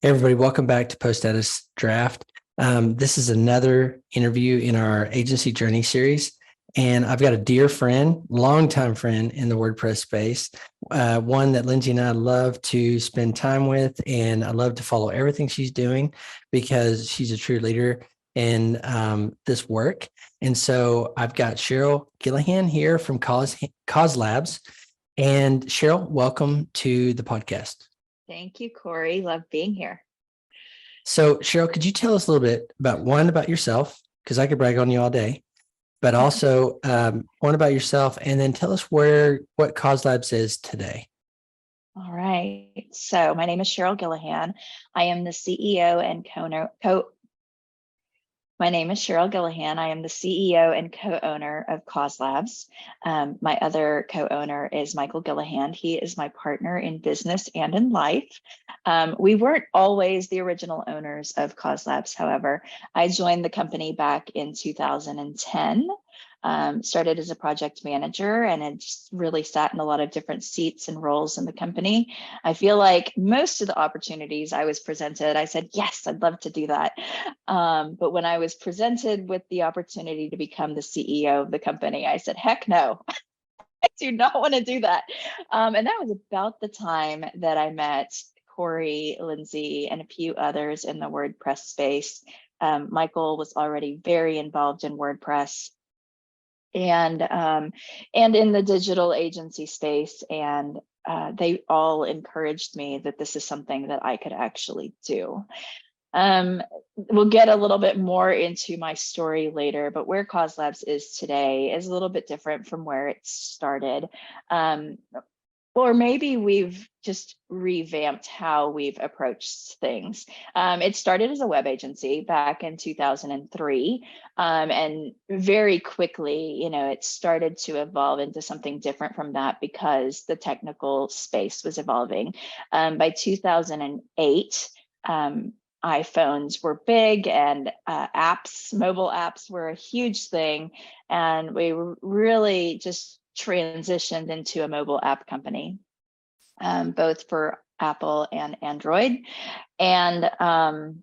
Hey everybody, welcome back to Post Status Draft. This is another interview in our agency journey series. And I've got a dear friend, longtime friend in the WordPress space, one that Lindsay and I love to spend time with. And I love to follow everything she's doing because she's a true leader in this work. And so I've got Sheryle Gillian here from CauseLabs. And Sheryle, welcome to the podcast. Thank you, Cory. Love being here. So, Sheryle, could you tell us a little bit about yourself? Because I could brag on you all day, but also one about yourself, and then tell us what CauseLabs is today. All right. So my name is Sheryle Gillian. I am the CEO and My name is Sheryle Gillian. I am the CEO and co-owner of CauseLabs. My other co-owner is Michael Gillihan. He is my partner in business and in life. We weren't always the original owners of CauseLabs, however. I joined the company back in 2010. Started as a project manager and had just really sat in a lot of different seats and roles in the company. I feel like most of the opportunities I was presented, I said, yes, I'd love to do that. But when I was presented with the opportunity to become the CEO of the company, I said, heck no. I do not want to do that. And that was about the time that I met Cory, Lindsay, and a few others in the WordPress space. Michael was already very involved in WordPress and in the digital agency space. And they all encouraged me that this is something that I could actually do. We'll get a little bit more into my story later, but where CauseLabs is today is a little bit different from where it started. Or maybe we've just revamped how we've approached things. It started as a web agency back in 2003, and very quickly, it started to evolve into something different from that because the technical space was evolving. By 2008, iPhones were big and mobile apps were a huge thing, and we really just transitioned into a mobile app company, both for Apple and Android. And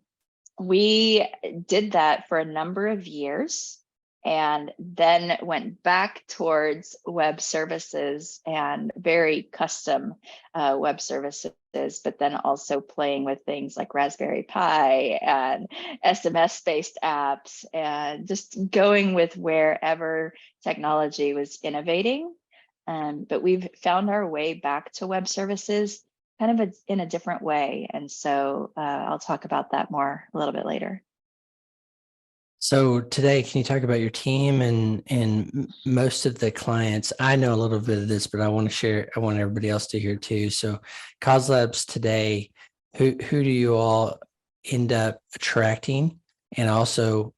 we did that for a number of years and then went back towards web services and very custom web services, but then also playing with things like Raspberry Pi and SMS-based apps and just going with wherever technology was innovating. But we've found our way back to web services kind of in a different way. And so I'll talk about that more a little bit later. So today, can you talk about your team and most of the clients? I know a little bit of this, but I want everybody else to hear too. So CauseLabs today, who do you all end up attracting and also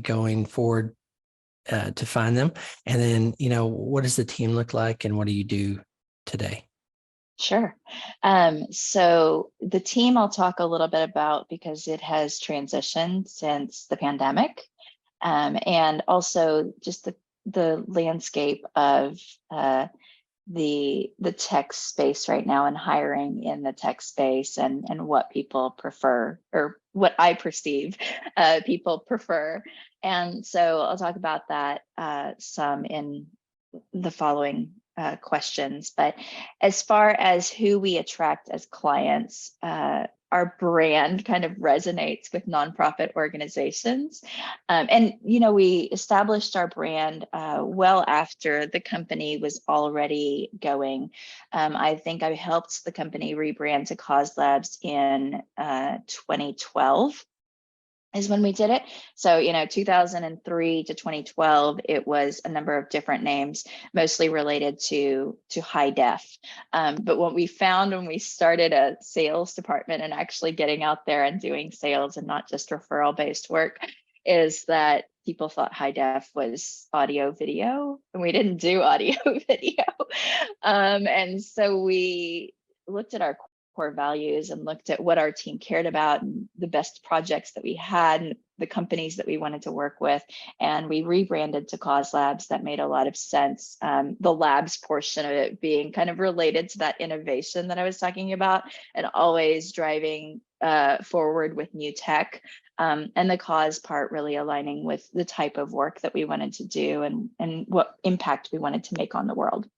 going forward to find them? And then, what does the team look like and what do you do today? Sure. So the team I'll talk a little bit about because it has transitioned since the pandemic, and also just the landscape of the tech space right now and hiring in the tech space and what people prefer or what I perceive people prefer. And so I'll talk about that some in the following questions. But as far as who we attract as clients, our brand kind of resonates with nonprofit organizations. And we established our brand well after the company was already going. I think I helped the company rebrand to CauseLabs in 2012. Is when we did it. So, 2003 to 2012, it was a number of different names, mostly related to high def. But what we found when we started a sales department and actually getting out there and doing sales and not just referral based work is that people thought high def was audio video, and we didn't do audio video. And so we looked at our core values and looked at what our team cared about and the best projects that we had and the companies that we wanted to work with. And we rebranded to CauseLabs. That made a lot of sense. The labs portion of it being kind of related to that innovation that I was talking about and always driving forward with new tech, and the cause part really aligning with the type of work that we wanted to do and what impact we wanted to make on the world.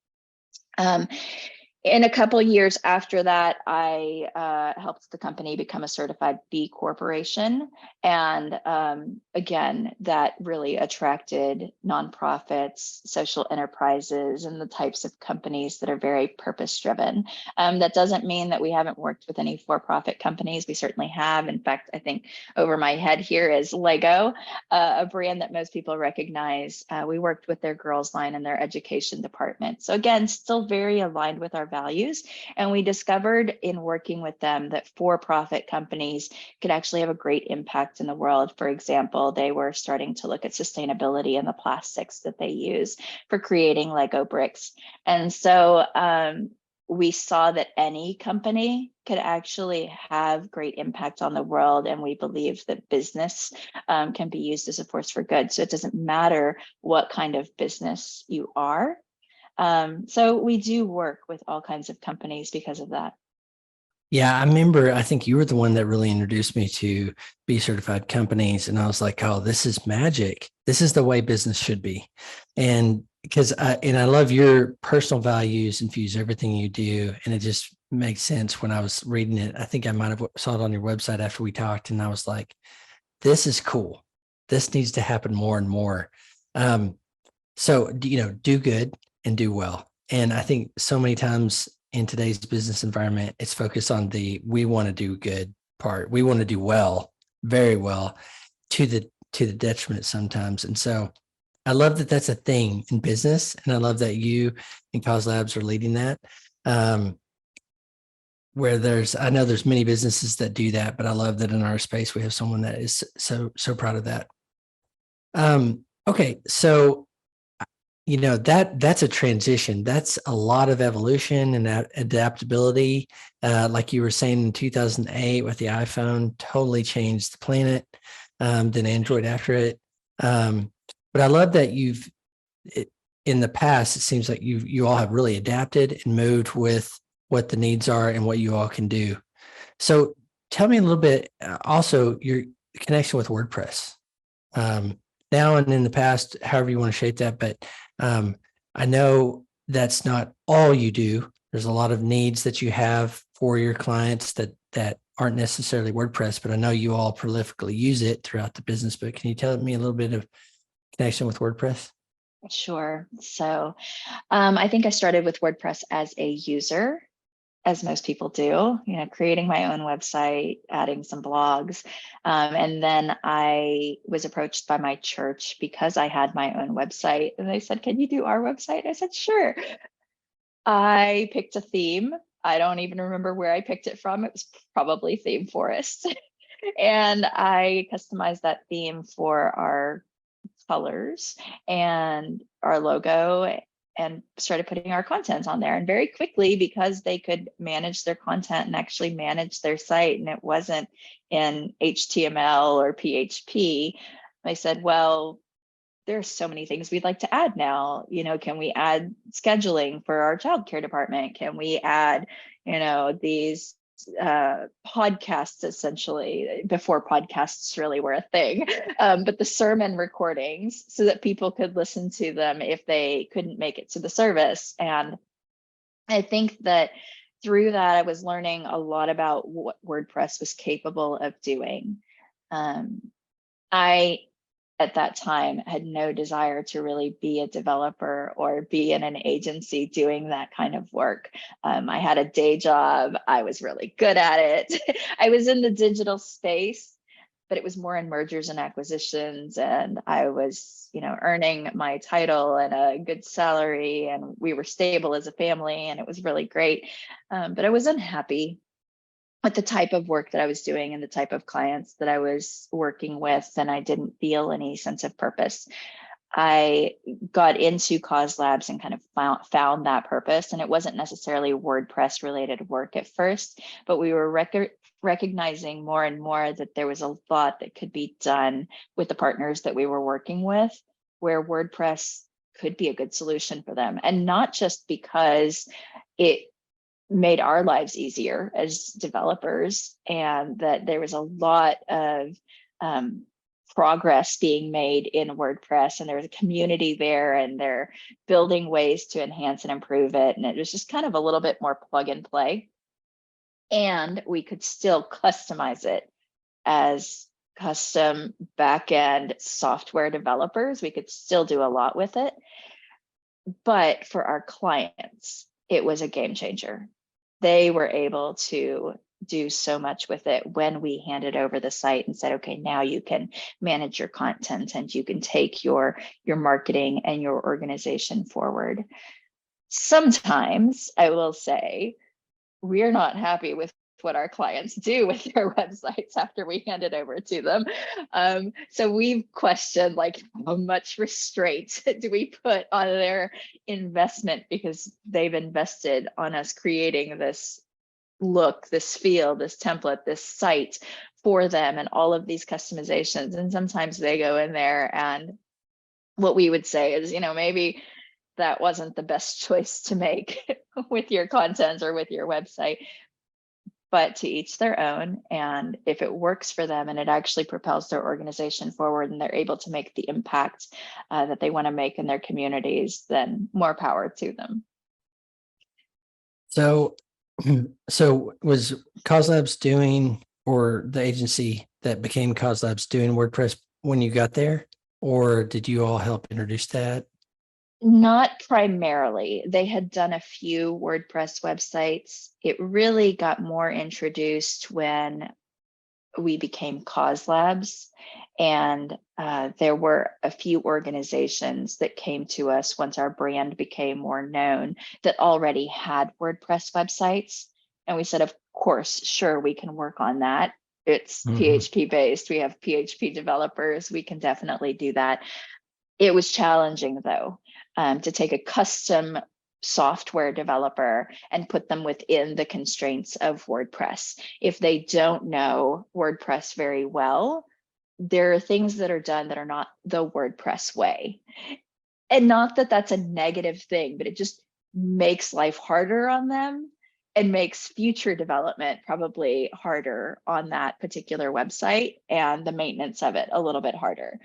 In a couple years after that, I helped the company become a certified B Corporation. And again, that really attracted nonprofits, social enterprises, and the types of companies that are very purpose-driven. That doesn't mean that we haven't worked with any for-profit companies. We certainly have. In fact, I think over my head here is Lego, a brand that most people recognize. We worked with their girls line and their education department. So again, still very aligned with our values. And we discovered in working with them that for-profit companies could actually have a great impact in the world. For example, they were starting to look at sustainability and the plastics that they use for creating Lego bricks. And so we saw that any company could actually have great impact on the world. And we believe that business can be used as a force for good. So it doesn't matter what kind of business you are. So we do work with all kinds of companies because of that. Yeah, I remember, I think you were the one that really introduced me to B certified companies. And I was like, oh, this is magic. This is the way business should be. And because I love your personal values infuse everything you do. And it just makes sense when I was reading it. I think I might have saw it on your website after we talked. And I was like, this is cool. This needs to happen more and more. So, do good and do well. And I think so many times in today's business environment, it's focused on we want to do good part. We want to do well, very well, to the detriment sometimes. And so I love that that's a thing in business. And I love that you and CauseLabs are leading that. Where I know there's many businesses that do that, but I love that in our space, we have someone that is so proud of that. Okay. So that's a transition. That's a lot of evolution and adaptability. Like you were saying in 2008 with the iPhone, totally changed the planet. Then Android after it. But I love that in the past, it seems like you all have really adapted and moved with what the needs are and what you all can do. So tell me a little bit, also your connection with WordPress. Now and in the past, however you want to shape that, but I know that's not all you do. There's a lot of needs that you have for your clients that aren't necessarily WordPress, but I know you all prolifically use it throughout the business. But can you tell me a little bit of connection with WordPress? Sure. So I think I started with WordPress as a user, as most people do, creating my own website, adding some blogs. And then I was approached by my church because I had my own website. And they said, can you do our website? I said, sure. I picked a theme. I don't even remember where I picked it from. It was probably Theme Forest. And I customized that theme for our colors and our logo and started putting our content on there. And very quickly, because they could manage their content and actually manage their site, and it wasn't in HTML or PHP, I said, well, there's so many things we'd like to add now. Can we add scheduling for our childcare department? Can we add, these podcasts, essentially, before podcasts really were a thing, but the sermon recordings so that people could listen to them if they couldn't make it to the service. And I think that through that, I was learning a lot about what WordPress was capable of doing. I at that time had no desire to really be a developer or be in an agency doing that kind of work. I had a day job. I was really good at it. I was in the digital space, but it was more in mergers and acquisitions. And I was, earning my title and a good salary, and we were stable as a family, and it was really great. But I was unhappy with the type of work that I was doing and the type of clients that I was working with, and I didn't feel any sense of purpose. I got into CauseLabs and kind of found that purpose, and it wasn't necessarily WordPress related work at first, but we were recognizing more and more that there was a lot that could be done with the partners that we were working with, where WordPress could be a good solution for them. And not just because it made our lives easier as developers, and that there was a lot of progress being made in WordPress, and there was a community there, and they're building ways to enhance and improve it. And it was just kind of a little bit more plug and play. And we could still customize it as custom backend software developers. We could still do a lot with it. But for our clients, it was a game changer. They were able to do so much with it when we handed over the site and said, okay, now you can manage your content and you can take your marketing and your organization forward. Sometimes I will say we're not happy with what our clients do with their websites after we hand it over to them. So we've questioned, like, how much restraint do we put on their investment, because they've invested on us creating this look, this feel, this template, this site for them, and all of these customizations. And sometimes they go in there, and what we would say is, maybe that wasn't the best choice to make with your content or with your website, but to each their own. And if it works for them and it actually propels their organization forward and they're able to make the impact that they want to make in their communities, then more power to them. So was CauseLabs doing, or the agency that became CauseLabs, doing WordPress when you got there, or did you all help introduce that? Not primarily. They had done a few WordPress websites. It really got more introduced when we became CauseLabs, and there were a few organizations that came to us once our brand became more known that already had WordPress websites. And we said, of course, sure, we can work on that. It's PHP based. We have PHP developers. We can definitely do that. It was challenging, though, to take a custom software developer and put them within the constraints of WordPress. If they don't know WordPress very well, there are things that are done that are not the WordPress way. And not that that's a negative thing, but it just makes life harder on them and makes future development probably harder on that particular website, and the maintenance of it a little bit harder.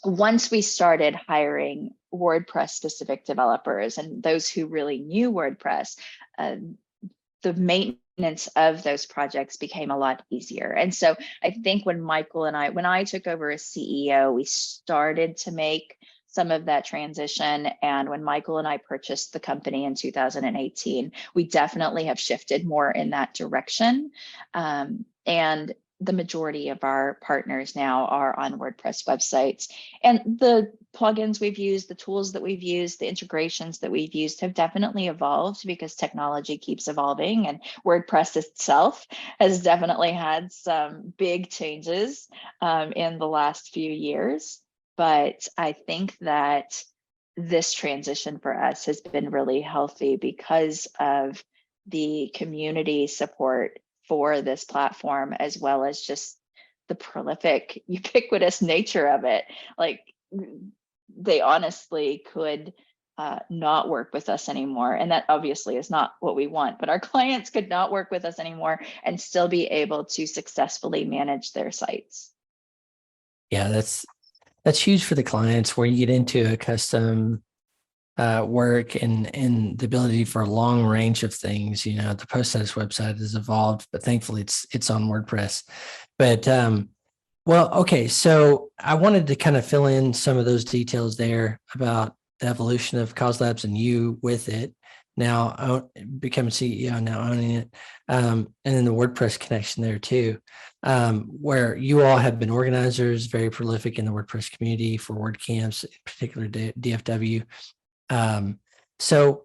Once we started hiring WordPress specific developers and those who really knew WordPress, the maintenance of those projects became a lot easier. And so I think when I took over as CEO, we started to make some of that transition. And when Michael and I purchased the company in 2018, we definitely have shifted more in that direction. And the majority of our partners now are on WordPress websites. And the plugins we've used, the tools that we've used, the integrations that we've used have definitely evolved because technology keeps evolving, and WordPress itself has definitely had some big changes in the last few years. But I think that this transition for us has been really healthy because of the community support for this platform, as well as just the prolific, ubiquitous nature of it. Like, they honestly could not work with us anymore. And that obviously is not what we want, but our clients could not work with us anymore and still be able to successfully manage their sites. Yeah, that's huge for the clients, where you get into a custom work and the ability for a long range of things. The post status website has evolved, but thankfully it's on WordPress. But well, okay, so I wanted to kind of fill in some of those details there about the evolution of CauseLabs and you with it. Now becoming CEO, now owning it, and then the WordPress connection there too, where you all have been organizers, very prolific in the WordPress community for WordCamps, in particular DFW. So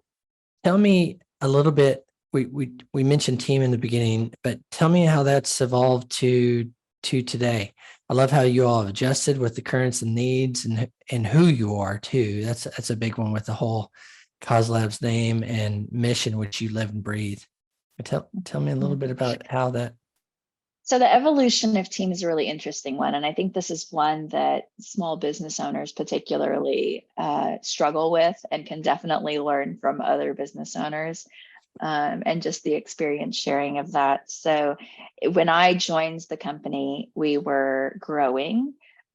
tell me a little bit. We mentioned team in the beginning, but tell me how that's evolved to today. I love how you all have adjusted with the currents and needs, and who you are too. That's a big one with the whole CauseLabs name and mission, which you live and breathe. Tell me a little bit about how that. So the evolution of team is a really interesting one. And I think this is one that small business owners particularly struggle with and can definitely learn from other business owners. and just the experience sharing of that. So when I joined the company, we were growing,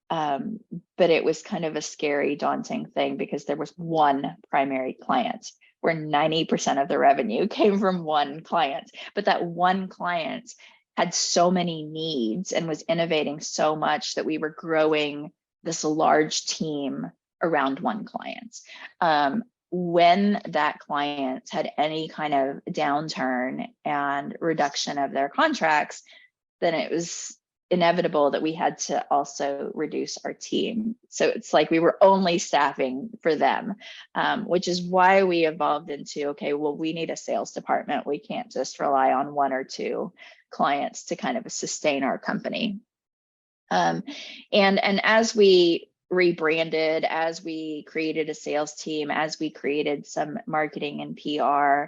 but it was kind of a scary, daunting thing because there was one primary client where 90% of the revenue came from one client. But that one client had so many needs and was innovating so much that we were growing this large team around one client. When that client had any kind of downturn and reduction of their contracts, then it was inevitable that we had to also reduce our team. So it's like we were only staffing for them, which is why we evolved into, okay, well, we need a sales department. We can't just rely on one or two clients to kind of sustain our company. And as we rebranded, as we created a sales team, as we created some marketing and PR,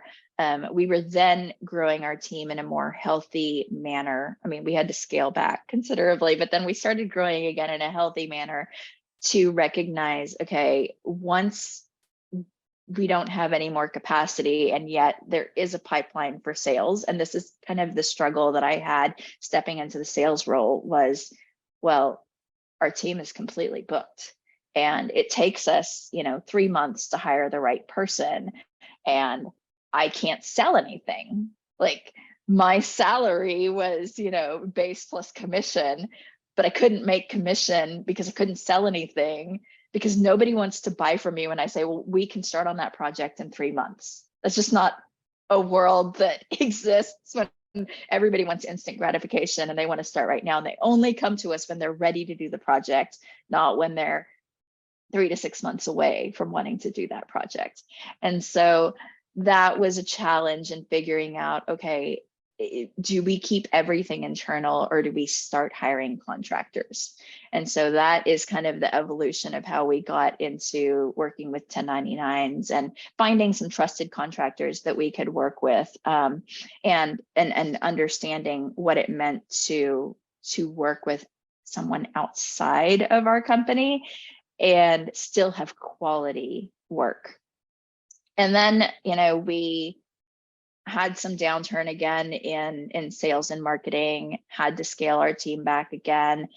we were then growing our team in a more healthy manner. I mean, we had to scale back considerably, but then we started growing again in a healthy manner to recognize, okay, once we don't have any more capacity, and yet there is a pipeline for sales. And this is kind of the struggle that I had stepping into the sales role was, well, our team is completely booked and it takes us, 3 months to hire the right person. And I can't sell anything. Like my salary was, base plus commission, but I couldn't make commission because I couldn't sell anything because nobody wants to buy from me when I say, well, we can start on that project in 3 months. That's just not a world that exists when everybody wants instant gratification and they want to start right now. And they only come to us when they're ready to do the project, not when they're 3 to 6 months away from wanting to do that project. And so that was a challenge in figuring out, okay, do we keep everything internal or do we start hiring contractors? And so that is kind of the evolution of how we got into working with 1099s and finding some trusted contractors that we could work with, and understanding what it meant to work with someone outside of our company and still have quality work. And then, we had some downturn again in sales and marketing, had to scale our team back again,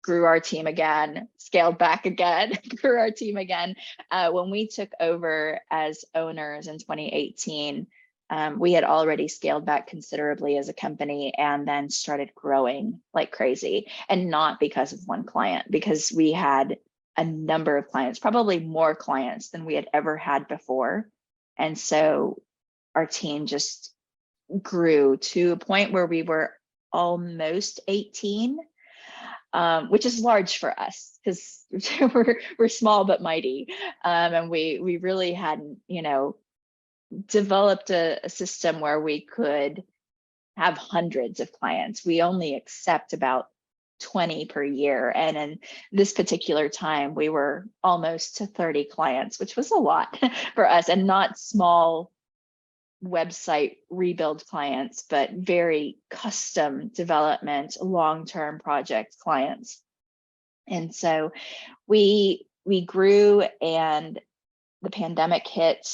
grew our team again, scaled back again, grew our team again. When we took over as owners in 2018, we had already scaled back considerably as a company and then started growing like crazy. And not because of one client, because we had a number of clients, probably more clients than we had ever had before. And so our team just grew to a point where we were almost 18, which is large for us because we're small but mighty. And we really hadn't, developed a system where we could have hundreds of clients. We only accept about 20 per year. And in this particular time, we were almost to 30 clients, which was a lot for us, and not small website rebuild clients, but very custom development, long-term project clients. And so we grew, and the pandemic hit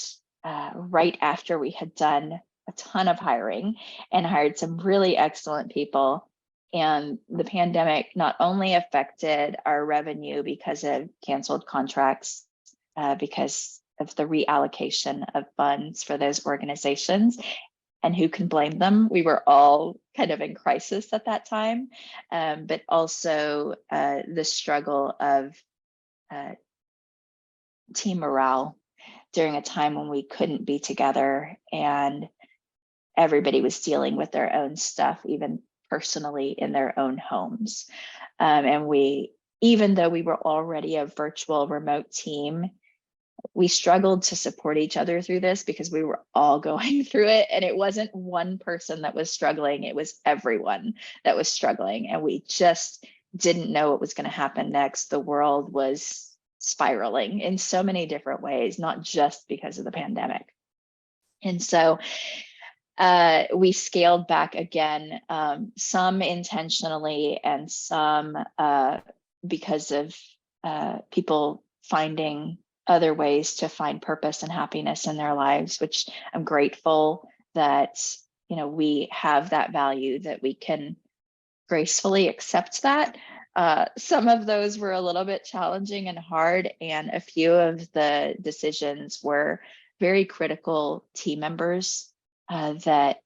right after we had done a ton of hiring and hired some really excellent people. And the pandemic not only affected our revenue because of canceled contracts, because of the reallocation of funds for those organizations, and who can blame them? We were all kind of in crisis at that time, but also the struggle of team morale during a time when we couldn't be together and everybody was dealing with their own stuff, even personally in their own homes. And even though we were already a virtual remote team, we struggled to support each other through this because we were all going through it. And it wasn't one person that was struggling, it was everyone that was struggling. And we just didn't know what was going to happen next. The world was spiraling in so many different ways, not just because of the pandemic. And so we scaled back again, some intentionally and some because of people finding other ways to find purpose and happiness in their lives, which I'm grateful that, we have that value, that we can gracefully accept that. Some of those were a little bit challenging and hard, and a few of the decisions were very critical team members that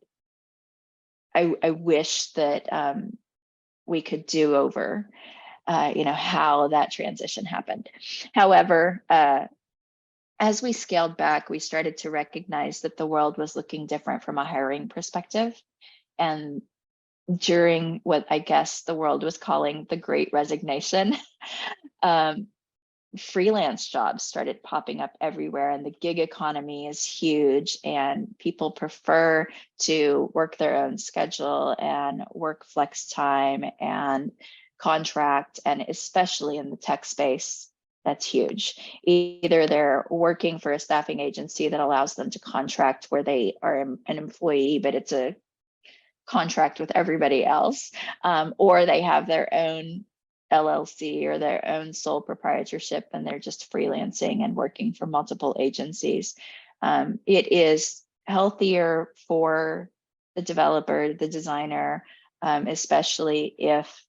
I wish that we could do over, how that transition happened. However, as we scaled back, we started to recognize that the world was looking different from a hiring perspective. And during what I guess the world was calling the Great Resignation, freelance jobs started popping up everywhere, and the gig economy is huge, and people prefer to work their own schedule and work flex time and contract, and especially in the tech space, that's huge. Either they're working for a staffing agency that allows them to contract where they are an employee, but it's a contract with everybody else, or they have their own LLC or their own sole proprietorship, and they're just freelancing and working for multiple agencies. It is healthier for the developer, the designer, especially if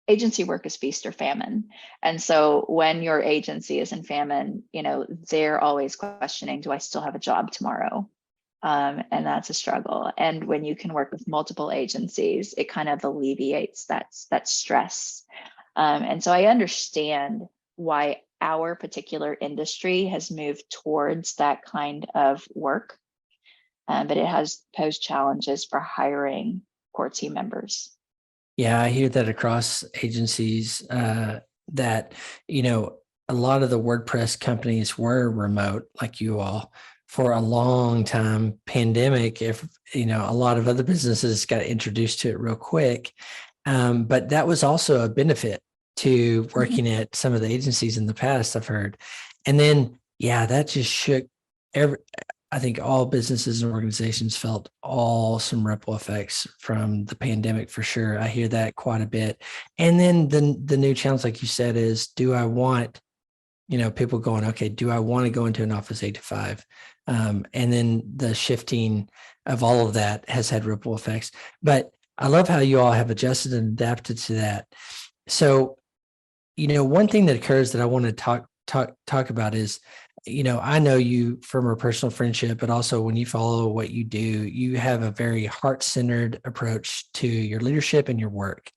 agency work is feast or famine. And so when your agency is in famine, they're always questioning, do I still have a job tomorrow? And that's a struggle. And when you can work with multiple agencies, it kind of alleviates that stress. And so I understand why our particular industry has moved towards that kind of work, but it has posed challenges for hiring core team members. Yeah, I hear that across agencies that, a lot of the WordPress companies were remote, like you all, for a long time. Pandemic, if a lot of other businesses got introduced to it real quick, but that was also a benefit to working at some of the agencies in the past, I've heard. And then, yeah, that just shook I think all businesses and organizations felt some ripple effects from the pandemic, for sure. I hear that quite a bit. And then the new challenge, like you said, is, do I want, people going, okay, do I want to go into an office 8 to 5? And then the shifting of all of that has had ripple effects. But I love how you all have adjusted and adapted to that. So, one thing that occurs that I want to talk about is, I know you from a personal friendship, but also when you follow what you do, you have a very heart-centered approach to your leadership and your work.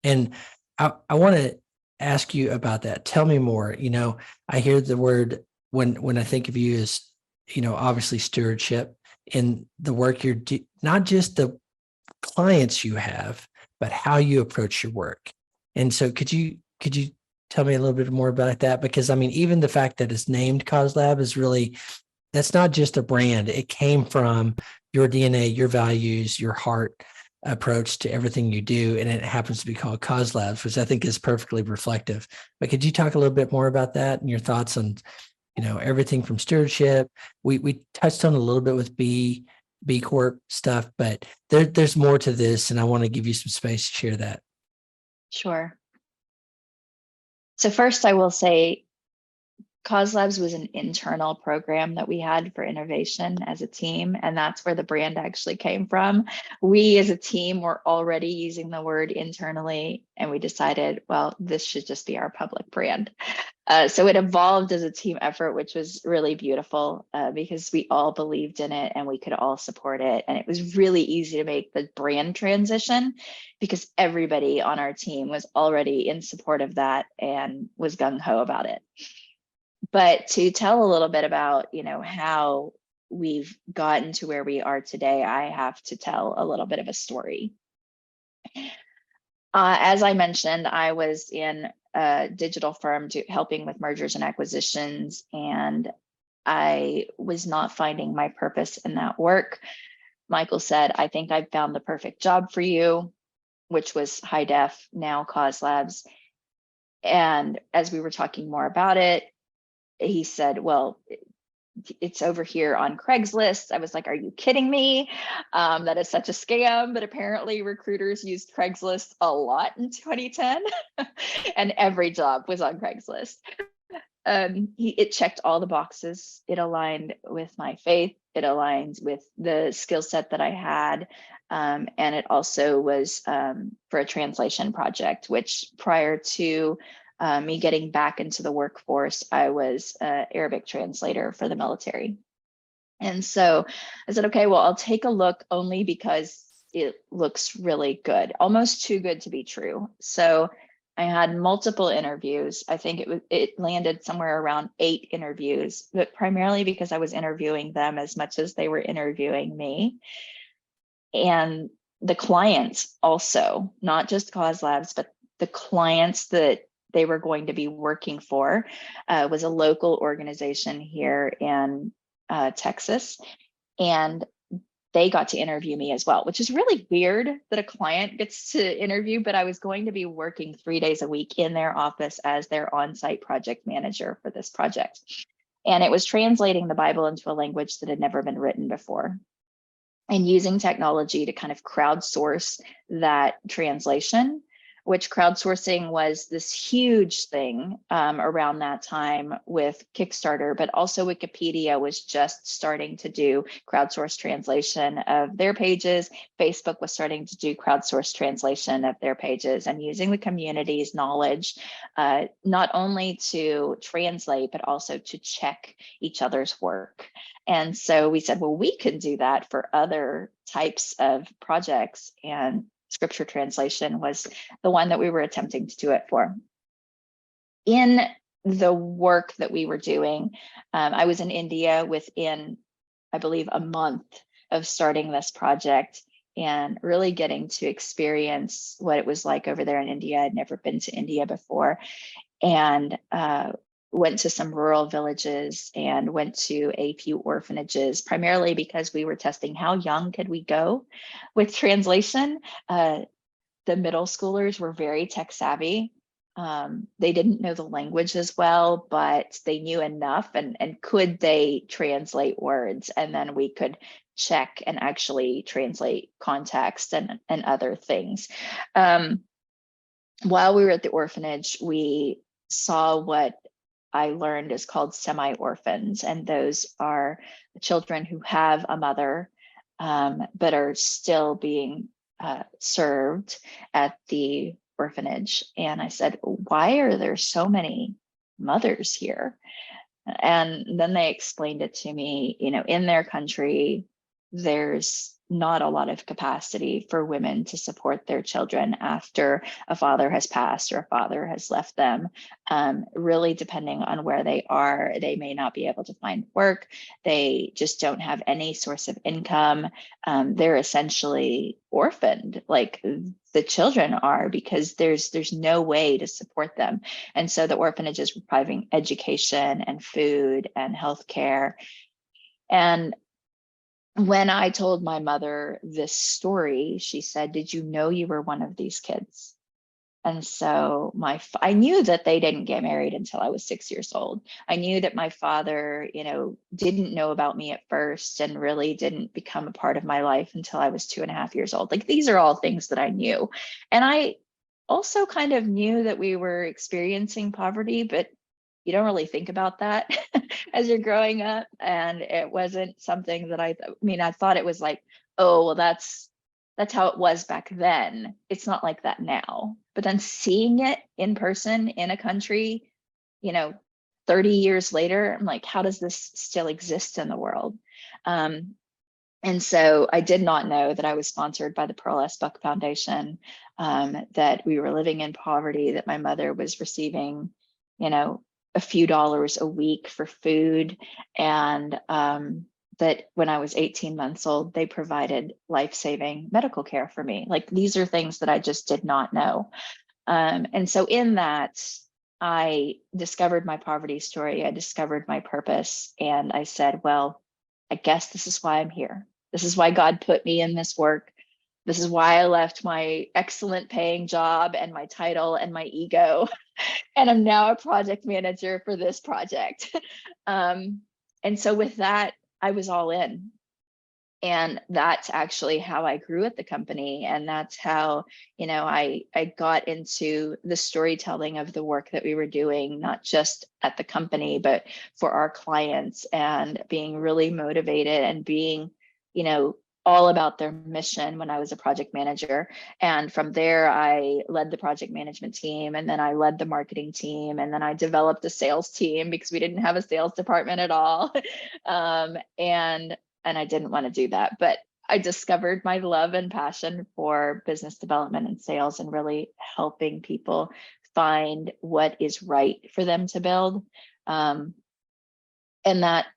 And I want to ask you about that. Tell me more. I hear the word when I think of you as, obviously stewardship in the work you're not just the clients you have, but how you approach your work. And so could you tell me a little bit more about that? Because even the fact that it's named CauseLab is really, that's not just a brand. It came from your DNA, your values, your heart approach to everything you do. And it happens to be called CauseLabs, which I think is perfectly reflective. But could you talk a little bit more about that and your thoughts on, everything from stewardship? We touched on a little bit with B Corp stuff, but there's more to this. And I want to give you some space to share that. Sure. So first, I will say CauseLabs was an internal program that we had for innovation as a team, and that's where the brand actually came from. We as a team were already using the word internally, and we decided, well, this should just be our public brand. So it evolved as a team effort, which was really beautiful because we all believed in it and we could all support it. And it was really easy to make the brand transition because everybody on our team was already in support of that and was gung-ho about it. But to tell a little bit about, how we've gotten to where we are today, I have to tell a little bit of a story. As I mentioned, I was in a digital firm helping with mergers and acquisitions, and I was not finding my purpose in that work. Michael said, I think I've found the perfect job for you, which was High Def, now CauseLabs. And as we were talking more about it, he said, well, it's over here on Craigslist. I was like, are you kidding me? That is such a scam. But apparently recruiters used Craigslist a lot in 2010 and every job was on Craigslist. It checked all the boxes. It aligned with my faith. it aligned with the skill set that I had. And it also was for a translation project, which prior to me getting back into the workforce, I was an Arabic translator for the military. And so I said, okay, well, I'll take a look only because it looks really good, almost too good to be true. So I had multiple interviews. I think it landed somewhere around 8 interviews, but primarily because I was interviewing them as much as they were interviewing me. And the clients also, not just CauseLabs, but the clients that they were going to be working for was a local organization here in Texas. And they got to interview me as well, which is really weird that a client gets to interview, but I was going to be working 3 days a week in their office as their on-site project manager for this project. And it was translating the Bible into a language that had never been written before, and using technology to kind of crowdsource that translation, which crowdsourcing was this huge thing around that time with Kickstarter, but also Wikipedia was just starting to do crowdsourced translation of their pages. Facebook was starting to do crowdsourced translation of their pages, and using the community's knowledge, not only to translate, but also to check each other's work. And so we said, well, we could do that for other types of projects, and scripture translation was the one that we were attempting to do it for. In the work that we were doing, I was in India within, I believe, a month of starting this project and really getting to experience what it was like over there in India. I'd never been to India before, and went to some rural villages and went to a few orphanages, primarily because we were testing how young could we go with translation. The middle schoolers were very tech savvy. They didn't know the language as well, but they knew enough, and could they translate words? And then we could check and actually translate context and other things. While we were at the orphanage, we saw what I learned is called semi-orphans, and those are children who have a mother, but are still being served at the orphanage. And I said, why are there so many mothers here? And then they explained it to me, in their country, there's not a lot of capacity for women to support their children after a father has passed or a father has left them. Really, depending on where they are, they may not be able to find work. They just don't have any source of income. They're essentially orphaned, like the children are, because there's no way to support them. And so the orphanages were providing education and food and healthcare. And when I told my mother this story, she said, "Did you know you were one of these kids?" And so I knew that they didn't get married until I was 6 years old. I knew that my father, didn't know about me at first and really didn't become a part of my life until I was 2.5 years old. Like, these are all things that I knew. And I also kind of knew that we were experiencing poverty, but you don't really think about that as you're growing up. And it wasn't something that I thought it was like, oh, well, that's how it was back then. It's not like that now. But then seeing it in person in a country, 30 years later, I'm like, how does this still exist in the world? And so I did not know that I was sponsored by the Pearl S. Buck Foundation, that we were living in poverty, that my mother was receiving, a few dollars a week for food, and that when I was 18 months old, they provided life-saving medical care for me. Like, these are things that I just did not know. And so in that, I discovered my poverty story. I discovered my purpose. And I said, well, I guess this is why I'm here. This is why God put me in this work. This is why I left my excellent paying job and my title and my ego. And I'm now a project manager for this project. And so with that, I was all in. And that's actually how I grew at the company. And that's how, I got into the storytelling of the work that we were doing, not just at the company, but for our clients, and being really motivated and being, all about their mission when I was a project manager. And from there, I led the project management team, and then I led the marketing team, and then I developed a sales team because we didn't have a sales department at all. And I didn't want to do that, but I discovered my love and passion for business development and sales, and really helping people find what is right for them to build. And that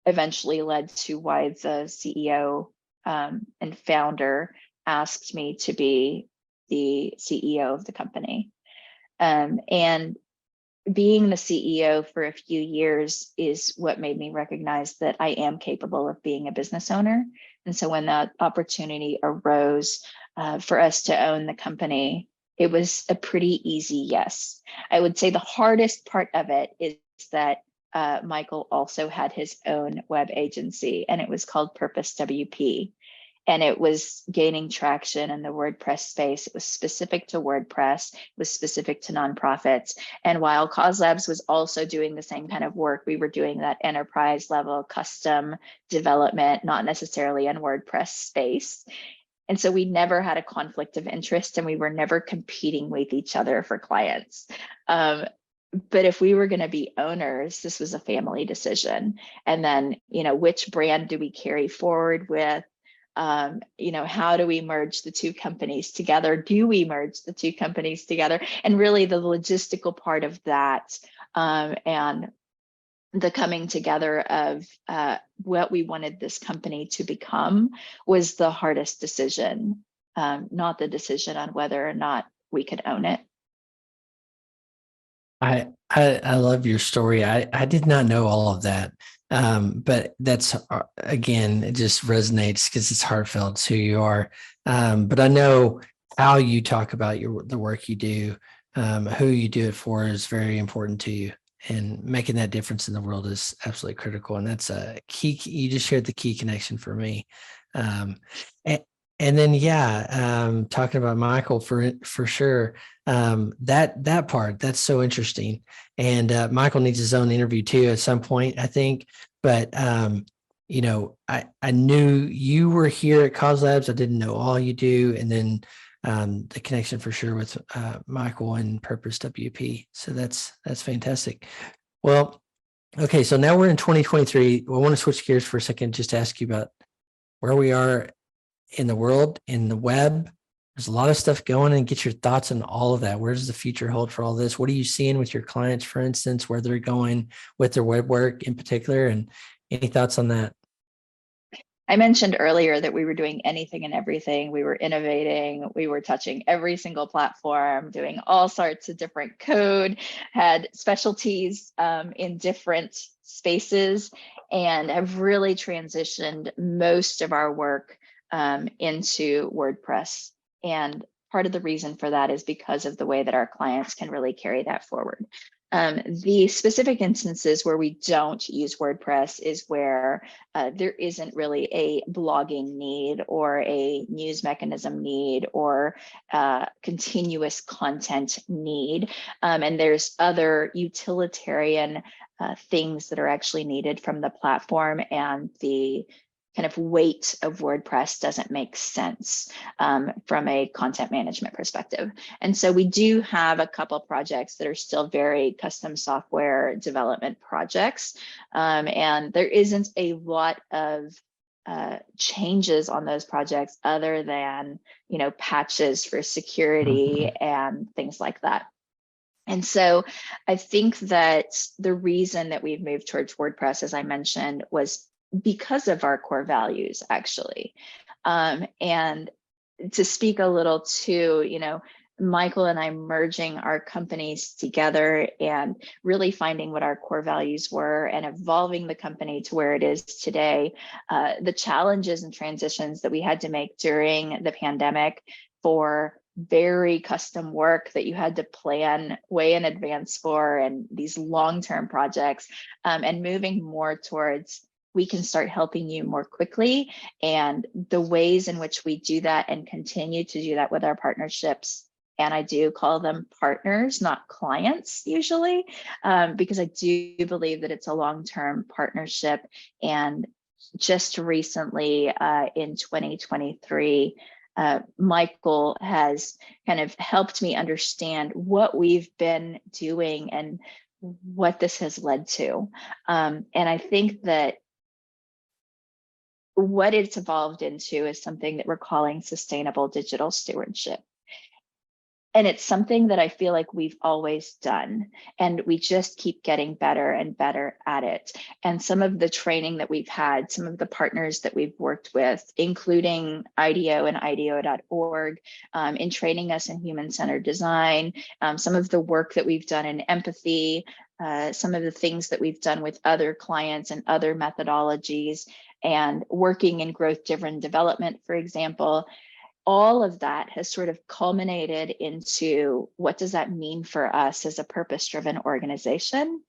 eventually led to why the CEO and founder asked me to be the CEO of the company. And being the CEO for a few years is what made me recognize that I am capable of being a business owner. And so when that opportunity arose for us to own the company, it was a pretty easy yes. I would say the hardest part of it is that Michael also had his own web agency, and it was called Purpose WP. And it was gaining traction in the WordPress space. It was specific to WordPress, it was specific to nonprofits. And while CauseLabs was also doing the same kind of work, we were doing that enterprise level custom development, not necessarily in WordPress space. And so we never had a conflict of interest, and we were never competing with each other for clients. But if we were going to be owners, this was a family decision. And then, which brand do we carry forward with? How do we merge the two companies together? Do we merge the two companies together? And really the logistical part of that, and the coming together of what we wanted this company to become, was the hardest decision, not the decision on whether or not we could own it. I love your story. I did not know all of that. But that's, again, it just resonates because it's heartfelt. It's who you are. But I know how you talk about the work you do, who you do it for is very important to you, and making that difference in the world is absolutely critical. And that's a key. You just shared the key connection for me. And, and then, talking about Michael for sure. That part, that's so interesting. And Michael needs his own interview too at some point, I think. But I knew you were here at CauseLabs. I didn't know all you do, and then the connection for sure with Michael and Purpose WP. So that's fantastic. Well, okay, so now we're in 2023. I want to switch gears for a second, just to ask you about where we are in the world, in the web. There's a lot of stuff going, and get your thoughts on all of that. Where does the future hold for all this? What are you seeing with your clients, for instance, where they're going with their web work in particular? And any thoughts on that? I mentioned earlier that we were doing anything and everything. We were innovating. We were touching every single platform, doing all sorts of different code, had specialties in different spaces, and have really transitioned most of our work into WordPress. And part of the reason for that is because of the way that our clients can really carry that forward. The specific instances where we don't use WordPress is where there isn't really a blogging need, or a news mechanism need, or continuous content need. And there's other utilitarian things that are actually needed from the platform, and the kind of weight of WordPress doesn't make sense from a content management perspective. And so we do have a couple projects that are still very custom software development projects. And there isn't a lot of changes on those projects other than, patches for security and things like that. And so I think that the reason that we've moved towards WordPress, as I mentioned, was because of our core values, actually. And to speak a little to, Michael and I merging our companies together and really finding what our core values were and evolving the company to where it is today. The challenges and transitions that we had to make during the pandemic for very custom work that you had to plan way in advance for, and these long-term projects, and moving more towards we can start helping you more quickly. And the ways in which we do that and continue to do that with our partnerships, and I do call them partners, not clients usually, because I do believe that it's a long-term partnership. And just recently in 2023, Michael has kind of helped me understand what we've been doing and what this has led to. And I think that what it's evolved into is something that we're calling sustainable digital stewardship. And it's something that I feel like we've always done, and we just keep getting better and better at it. And some of the training that we've had, some of the partners that we've worked with, including IDEO and IDEO.org, in training us in human-centered design, some of the work that we've done in empathy, some of the things that we've done with other clients and other methodologies, and working in growth-driven development, for example. All of that has sort of culminated into what does that mean for us as a purpose-driven organization?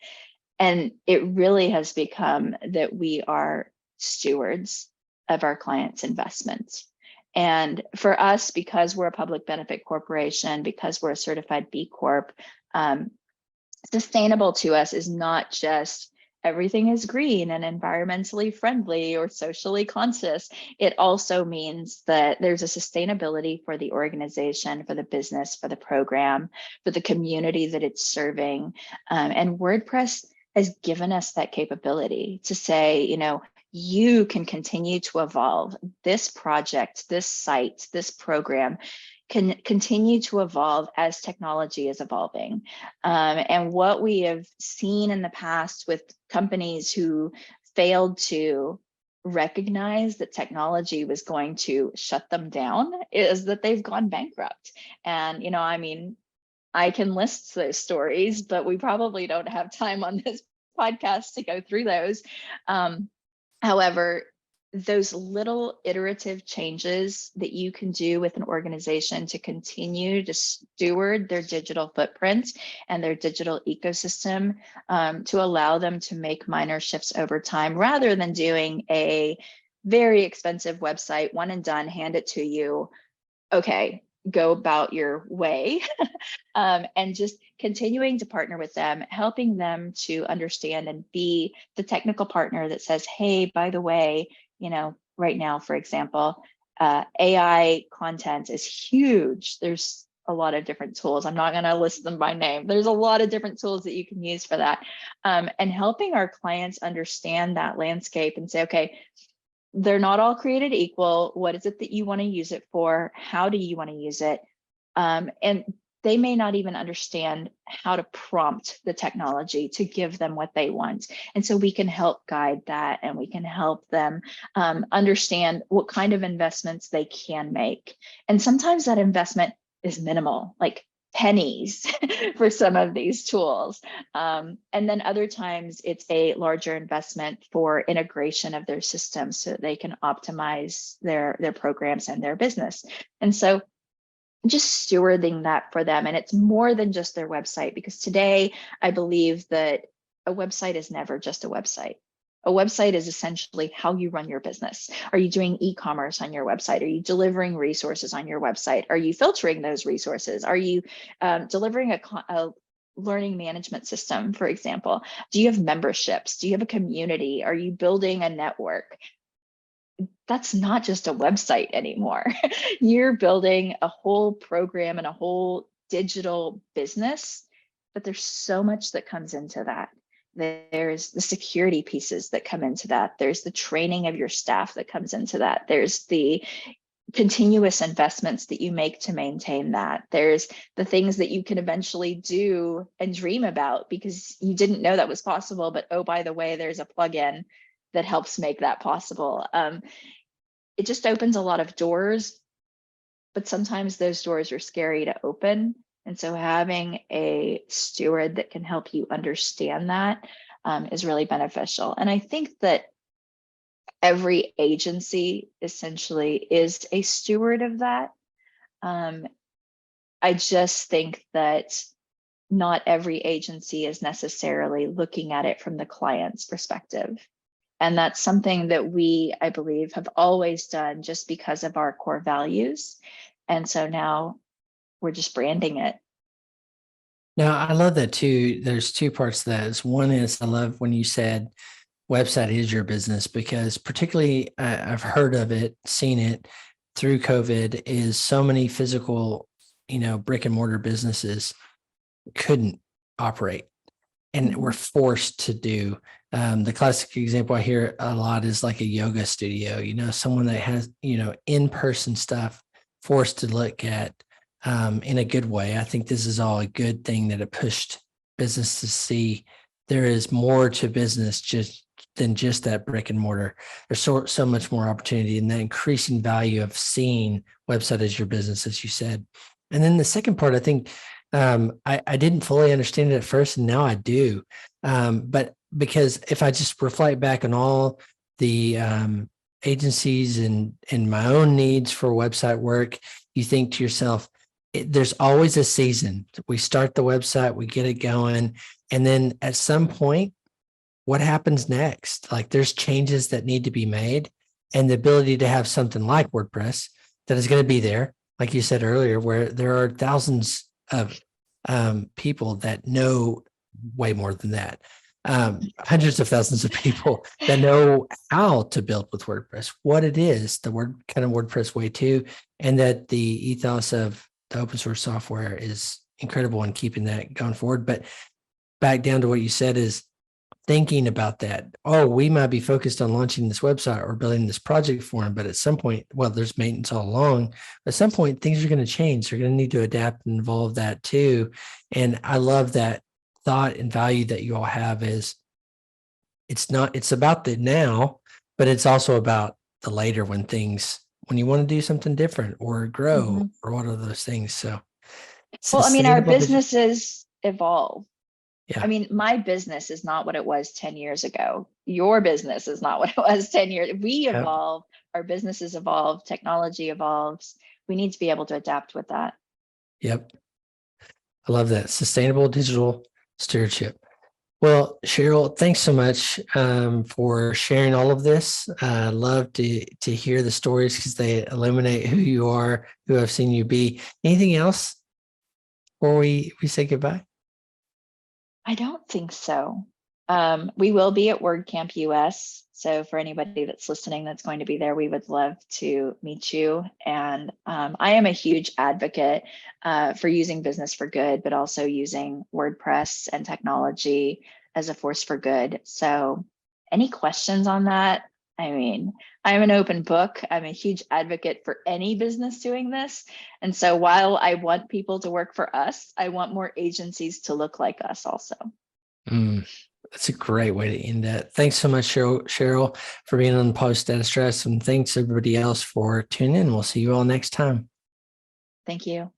And it really has become that we are stewards of our clients' investments. And for us, because we're a public benefit corporation, because we're a certified B Corp, sustainable to us is not just everything is green and environmentally friendly or socially conscious. It also means that there's a sustainability for the organization, for the business, for the program, for the community that it's serving. And WordPress has given us that capability to say, you know, you can continue to evolve. This project, this site, this program can continue to evolve as technology is evolving. And what we have seen in the past with companies who failed to recognize that technology was going to shut them down is that they've gone bankrupt. And, you know, I mean, I can list those stories, but we probably don't have time on this podcast to go through those. However, those little iterative changes that you can do with an organization to continue to steward their digital footprint and their digital ecosystem, to allow them to make minor shifts over time, rather than doing a very expensive website, one and done, hand it to you, okay, go about your way, and just continuing to partner with them, helping them to understand and be the technical partner that says, hey, by the way, you know, right now, for example, AI content is huge. There's a lot of different tools. I'm not going to list them by name. There's a lot of different tools that you can use for that. And helping our clients understand that landscape and say, okay, they're not all created equal. What is it that you want to use it for? How do you want to use it? And they may not even understand how to prompt the technology to give them what they want. And so we can help guide that, and we can help them understand what kind of investments they can make. And sometimes that investment is minimal, like pennies for some of these tools. And then other times it's a larger investment for integration of their systems so that they can optimize their programs and their business. And so just stewarding that for them. And it's more than just their website, because today I believe that a website is never just a website. A website is essentially how you run your business. Are you doing e-commerce on your website? Are you delivering resources on your website? Are you filtering those resources? Are you delivering a learning management system, for example? Do you have memberships? Do you have a community? Are you building a network? That's not just a website anymore. You're building a whole program and a whole digital business, but there's so much that comes into that. There's the security pieces that come into that. There's the training of your staff that comes into that. There's the continuous investments that you make to maintain that. There's the things that you can eventually do and dream about because you didn't know that was possible, but oh, by the way, there's a plugin that helps make that possible. It just opens a lot of doors, but sometimes those doors are scary to open. And so having a steward that can help you understand that is really beneficial. And I think that every agency essentially is a steward of that. I just think that not every agency is necessarily looking at it from the client's perspective. And that's something that we, I believe, have always done just because of our core values. And so now we're just branding it. Now, I love that too. There's two parts to that. One is I love when you said website is your business, because particularly I've heard of it, seen it through COVID, is so many physical, brick and mortar businesses couldn't operate and were forced to do. The classic example I hear a lot is like a yoga studio, someone that has, in-person stuff forced to look at in a good way. I think this is all a good thing that it pushed business to see there is more to business than just that brick and mortar. There's so much more opportunity, and the increasing value of seeing website as your business, as you said. And then the second part, I think I didn't fully understand it at first, and now I do. But because if I just reflect back on all the agencies and my own needs for website work, you think to yourself, there's always a season. We start the website, we get it going, and then at some point, what happens next? Like there's changes that need to be made, and the ability to have something like WordPress that is going to be there, like you said earlier, where there are thousands of people that know way more than that. Hundreds of thousands of people that know how to build with WordPress, what it is, the kind of WordPress way too, and that the ethos of the open source software is incredible in keeping that going forward. But back down to what you said is thinking about that. Oh, we might be focused on launching this website or building this project for them, but at some point, well, there's maintenance all along. At some point, things are going to change. They're going to need to adapt and evolve that too. And I love that thought and value that you all have is it's about the now, but it's also about the later when you want to do something different or grow or what are those things. So well, I mean, our sustainable vision. businesses evolve. Yeah. I mean, my business is not what it was 10 years ago. Your business is not what it was 10 years. We Yep. evolve, our businesses evolve, technology evolves. We need to be able to adapt with that. Yep. I love that. Sustainable digital stewardship. Well, Sheryle, thanks so much for sharing all of this. I love to hear the stories because they illuminate who you are, who I've seen you be. Anything else before we say goodbye? I don't think so. We will be at WordCamp US. So for anybody that's listening that's going to be there, we would love to meet you. And I am a huge advocate for using business for good, but also using WordPress and technology as a force for good. So any questions on that? I mean, I'm an open book. I'm a huge advocate for any business doing this. And so while I want people to work for us, I want more agencies to look like us also. That's a great way to end that. Thanks so much, Sheryle, for being on Post Data Stress. And thanks everybody else for tuning in. We'll see you all next time. Thank you.